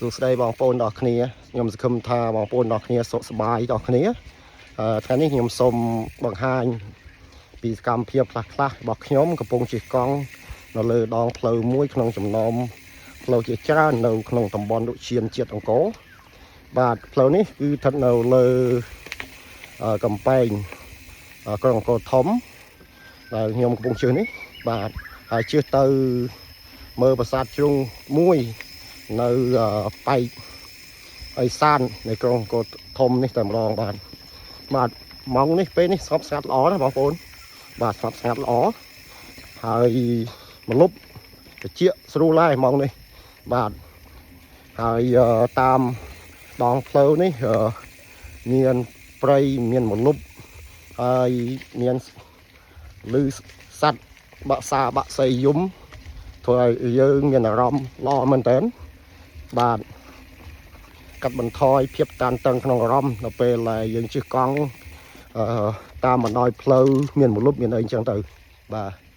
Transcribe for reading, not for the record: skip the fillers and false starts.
សួស្តីបងប្អូនដល់គ្នាខ្ញុំសង្ឃឹមថាបងប្អូនដល់គ្នាសុខសប្បាយដល់គ្នាថ្ងៃនេះខ្ញុំសូមបង្ហាញពីសកម្មភាពខ្លះៗរបស់ខ្ញុំកំពុងជិះកង់នៅលើដងផ្លូវមួយក្នុងចំណោមផ្លូវជាច្រើននៅក្នុងតំបន់រុឈានជាតិអង្គរបាទផ្លូវនេះគឺស្ថិតនៅលើកំពែងក្រុងអង្គរធំដែលខ្ញុំកំពុងជិះនេះបាទហើយជិះទៅមើលប្រាសាទជ្រុងមួយនៅប៉ែកអេសាននៃក្រុងអង្គរធំនេះតែម្ដងបាទម៉ោងនេះពេលនេះស្ងប់ស្ងាត់ល្អណាបងប្អូនបាទស្ងប់ស្ងាត់ល្អហើយម្លប់ត្រជាក់ស្រួលហើយម៉ោងនេះបាទហើយតាមដងផ្លូវនេះមានព្រៃមានម្លប់ហើយមានឮសត្វបក្សាបក្សីយំធ្វើឲ្យយើងមានអារម្មណ៍ល្អមែនតើបាទកាត់បន្ថយភាពតានតឹងក្នុងអារម្មណ៍នៅពេលដែលយើងជិះកង់តាមបណ្ដោយផ្លូវមានម្លប់មានអីចឹងទៅបាទ